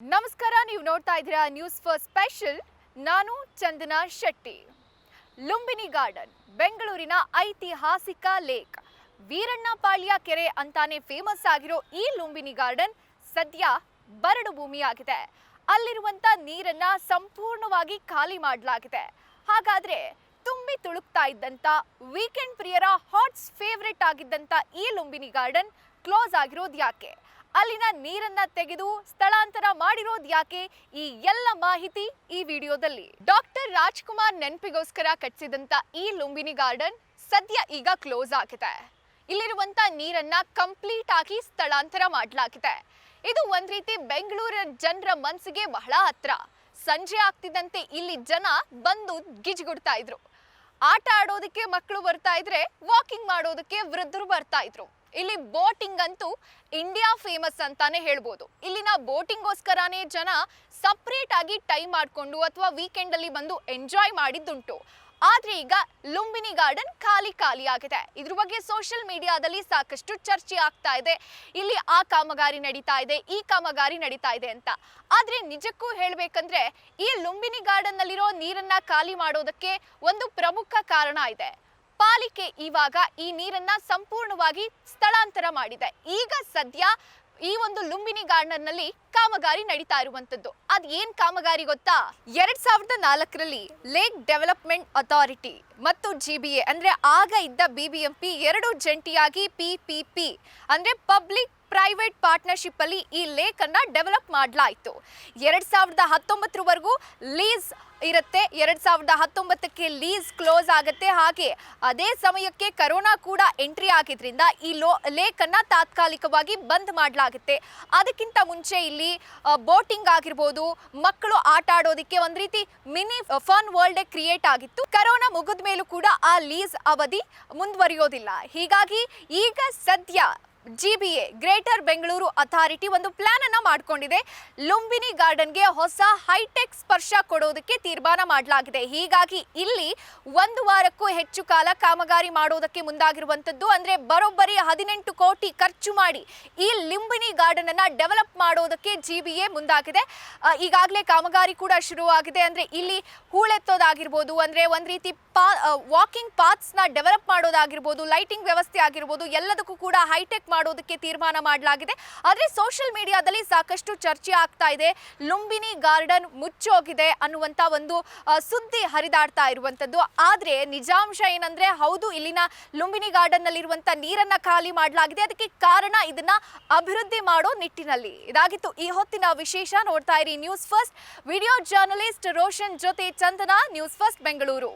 ನಮಸ್ಕಾರ, ನೀವು ನೋಡ್ತಾ ಇದ್ದೀರಾ ನ್ಯೂಸ್ ಫಸ್ಟ್ ಸ್ಪೆಷಲ್. ನಾನು ಚಂದನಾ ಶೆಟ್ಟಿ. ಲುಂಬಿನಿ ಗಾರ್ಡನ್ ಬೆಂಗಳೂರಿನ ಐತಿಹಾಸಿಕ ಲೇಕ್ ವೀರಣ್ಣಪಾಳ್ಯ ಕೆರೆ ಅಂತಾನೆ ಫೇಮಸ್ ಆಗಿರೋ ಈ ಲುಂಬಿನಿ ಗಾರ್ಡನ್ ಸದ್ಯ ಬರಡು ಭೂಮಿಯಾಗಿದೆ. ಅಲ್ಲಿರುವಂತ ನೀರನ್ನ ಸಂಪೂರ್ಣವಾಗಿ ಖಾಲಿ ಮಾಡಲಾಗಿದೆ. ಹಾಗಾದ್ರೆ ತುಂಬಿ ತುಳುಕ್ತಾ ಇದ್ದಂತ ವೀಕೆಂಡ್ ಪ್ರಿಯರ ಹಾಟ್ಸ್ ಫೇವರೇಟ್ ಆಗಿದ್ದಂತ ಈ ಲುಂಬಿನಿ ಗಾರ್ಡನ್ ಕ್ಲೋಸ್ ಆಗಿರೋದು ಯಾಕೆ? ಅಲ್ಲಿನ ನೀರನ್ನ ತೆಗೆದು ಸ್ಥಳಾಂತರ ಮಾಡಿರೋದು ಯಾಕೆ? ಈ ಎಲ್ಲ ಮಾಹಿತಿ ಈ ವಿಡಿಯೋದಲ್ಲಿ. ಡಾಕ್ಟರ್ ರಾಜ್ಕುಮಾರ್ ನೆನಪಿಗೋಸ್ಕರ ಕಟ್ಟಿಸಿದಂತ ಈ ಲುಂಬಿನಿ ಗಾರ್ಡನ್ ಸದ್ಯ ಈಗ ಕ್ಲೋಸ್ ಆಗಿದೆ. ಇಲ್ಲಿರುವಂತ ನೀರನ್ನ ಕಂಪ್ಲೀಟ್ ಆಗಿ ಸ್ಥಳಾಂತರ ಮಾಡಲಾಗಿದೆ. ಇದು ಒಂದ್ ರೀತಿ ಬೆಂಗಳೂರಿನ ಜನರ ಮನಸ್ಸಿಗೆ ಬಹಳ ಹತ್ರ. ಸಂಜೆ ಆಗ್ತಿದ್ದಂತೆ ಇಲ್ಲಿ ಜನ ಬಂದು ಗಿಜಿಗುಡ್ತಾ ಇದ್ರು. ಆಟ ಆಡೋದಕ್ಕೆ ಮಕ್ಕಳು ಬರ್ತಾ ಇದ್ರೆ, ವಾಕಿಂಗ್ ಮಾಡೋದಕ್ಕೆ ವೃದ್ಧರು ಬರ್ತಾ ಇದ್ರು. ಇಲ್ಲಿ ಬೋಟಿಂಗ್ ಅಂತೂ ಇಂಡಿಯಾ ಫೇಮಸ್ ಅಂತಾನೆ ಹೇಳ್ಬೋದು. ಇಲ್ಲಿನ ಬೋಟಿಂಗ್ಗೋಸ್ಕರನೇ ಜನ ಸಪ್ರೇಟ್ ಆಗಿ ಟೈಮ್ ಮಾಡಿಕೊಂಡು ಅಥವಾ ವೀಕೆಂಡ್ ಅಲ್ಲಿ ಬಂದು ಎಂಜಾಯ್ ಮಾಡಿದ್ದುಂಟು. ಆದ್ರೆ ಈಗ ಲುಂಬಿನಿ ಗಾರ್ಡನ್ ಖಾಲಿ ಆಗಿದೆ. ಇದ್ರ ಬಗ್ಗೆ ಸೋಷಿಯಲ್ ಮೀಡಿಯಾದಲ್ಲಿ ಸಾಕಷ್ಟು ಚರ್ಚೆ ಆಗ್ತಾ ಇದೆ. ಇಲ್ಲಿ ಆ ಕಾಮಗಾರಿ ನಡೀತಾ ಇದೆ, ಈ ಕಾಮಗಾರಿ ನಡೀತಾ ಇದೆ ಅಂತ. ಆದ್ರೆ ನಿಜಕ್ಕೂ ಹೇಳ್ಬೇಕಂದ್ರೆ ಈ ಲುಂಬಿನಿ ಗಾರ್ಡನ್ ನಲ್ಲಿರೋ ನೀರನ್ನ ಖಾಲಿ ಮಾಡೋದಕ್ಕೆ ಒಂದು ಪ್ರಮುಖ ಕಾರಣ ಇದೆ. ಪಾಲಿಕೆ ಇವಾಗ ಈ ನೀರನ್ನ ಸಂಪೂರ್ಣವಾಗಿ ಸ್ಥಳಾಂತರ ಮಾಡಿದೆ. ಈಗ ಸದ್ಯ ಈ ಒಂದು ಲುಂಬಿನಿ ಗಾರ್ಡನ್ ನಲ್ಲಿ ಕಾಮಗಾರಿ ನಡೀತಾ ಇರುವಂತದ್ದು. ಅದ್ ಏನ್ ಕಾಮಗಾರಿ ಗೊತ್ತಾ? 2004ರಲ್ಲಿ ಲೇಕ್ ಡೆವಲಪ್ಮೆಂಟ್ ಅಥಾರಿಟಿ ಮತ್ತು GBA ಅಂದ್ರೆ ಆಗ ಇದ್ದ BBMP ಎರಡು ಜಂಟಿಯಾಗಿ PPP ಅಂದ್ರೆ ಪಬ್ಲಿಕ್ ಪ್ರೈವೇಟ್ ಪಾರ್ಟ್ನರ್ಶಿಪ್ ಅಲ್ಲಿ ಈ ಲೇಕ್ ಅನ್ನ ಡೆವಲಪ್ ಮಾಡಲಾಯಿತು. 2019ವರೆಗೂ ಲೀಸ್ ಇರುತ್ತೆ. 2019ಕ್ಕೆ ಲೀಸ್ ಕ್ಲೋಸ್ ಆಗುತ್ತೆ. ಹಾಗೆ ಅದೇ ಸಮಯಕ್ಕೆ ಕರೋನಾ ಕೂಡ ಎಂಟ್ರಿ ಆಗಿದ್ರಿಂದ ಈ ಲೇಕ್ ಅನ್ನ ತಾತ್ಕಾಲಿಕವಾಗಿ ಬಂದ್ ಮಾಡಲಾಗುತ್ತೆ. ಅದಕ್ಕಿಂತ ಮುಂಚೆ ಇಲ್ಲಿ ಬೋಟಿಂಗ್ ಆಗಿರ್ಬೋದು, ಮಕ್ಕಳು ಆಟ ಆಡೋದಕ್ಕೆ ಒಂದ್ ರೀತಿ ಮಿನಿ ಫನ್ ವರ್ಲ್ಡ್ ಕ್ರಿಯೇಟ್ ಆಗಿತ್ತು. ಕರೋನಾ ಮುಗಿದ ಮೇಲೂ ಕೂಡ ಆ ಲೀಸ್ ಅವಧಿ ಮುಂದುವರಿಯೋದಿಲ್ಲ. ಹೀಗಾಗಿ ಈಗ ಸದ್ಯ GBA ಗ್ರೇಟರ್ ಬೆಂಗಳೂರು ಅಥಾರಿಟಿ ಒಂದು ಪ್ಲಾನ್ ಅನ್ನ ಮಾಡ್ಕೊಂಡಿದೆ. ಲುಂಬಿನಿ ಗಾರ್ಡನ್ಗೆ ಹೊಸ ಹೈಟೆಕ್ ಸ್ಪರ್ಶ ಕೊಡೋದಕ್ಕೆ ತೀರ್ಮಾನ ಮಾಡಲಾಗಿದೆ. ಹೀಗಾಗಿ ಇಲ್ಲಿ 1 ವಾರಕ್ಕೂ ಹೆಚ್ಚು ಕಾಲ ಕಾಮಗಾರಿ ಮಾಡೋದಕ್ಕೆ ಮುಂದಾಗಿರುವಂತದ್ದು. ಅಂದ್ರೆ ಬರೋಬ್ಬರಿ 18 ಕೋಟಿ ಖರ್ಚು ಮಾಡಿ ಈ ಲುಂಬಿನಿ ಗಾರ್ಡನ್ ಅನ್ನ ಡೆವಲಪ್ ಮಾಡೋದಕ್ಕೆ GBA ಮುಂದಾಗಿದೆ. ಈಗಾಗಲೇ ಕಾಮಗಾರಿ ಕೂಡ ಶುರುವಾಗಿದೆ. ಅಂದ್ರೆ ಇಲ್ಲಿ ಹೂಳೆತ್ತೋದಾಗಿರ್ಬೋದು, ಅಂದ್ರೆ ಒಂದ್ ರೀತಿ ವಾಕಿಂಗ್ ಪಾತ್ಸ್ ನ ಡೆವಲಪ್ ಮಾಡೋದಾಗಿರ್ಬೋದು, ಲೈಟಿಂಗ್ ವ್ಯವಸ್ಥೆ ಆಗಿರ್ಬೋದು, ಎಲ್ಲದಕ್ಕೂ ಕೂಡ ಹೈಟೆಕ್ ಮಾಡೋದಕ್ಕೆ ತೀರ್ಮಾನ ಮಾಡಲಾಗಿದೆ. ಆದ್ರೆ ಸೋಷಿಯಲ್ ಮೀಡಿಯಾದಲ್ಲಿ ಸಾಕಷ್ಟು ಚರ್ಚೆ ಆಗ್ತಾ ಇದೆ. ಲುಂಬಿನಿ ಗಾರ್ಡನ್ ಮುಚ್ಚೋಗಿದೆ ಅನ್ನುವಂತ ಒಂದು ಸುದ್ದಿ ಹರಿದಾಡ್ತಾ ಇರುವಂತದ್ದು. ಆದ್ರೆ ನಿಜಾಂಶ ಏನಂದ್ರೆ, ಹೌದು, ಇಲ್ಲಿನ ಲುಂಬಿನಿ ಗಾರ್ಡನ್ ನಲ್ಲಿರುವಂತ ನೀರನ್ನ ಖಾಲಿ ಮಾಡಲಾಗಿದೆ. ಅದಕ್ಕೆ ಕಾರಣ ಇದನ್ನ ಅಭಿವೃದ್ಧಿ ಮಾಡೋ ನಿಟ್ಟಿನಲ್ಲಿ. ಇದಾಗಿತ್ತು ಈ ಹೊತ್ತಿನ ವಿಶೇಷ. ನೋಡ್ತಾ ಇರಿ news first. Video journalist Roshan ಜೊತೆ ಚಂದನಾ, ನ್ಯೂಸ್ ಫಸ್ಟ್ ಬೆಂಗಳೂರು.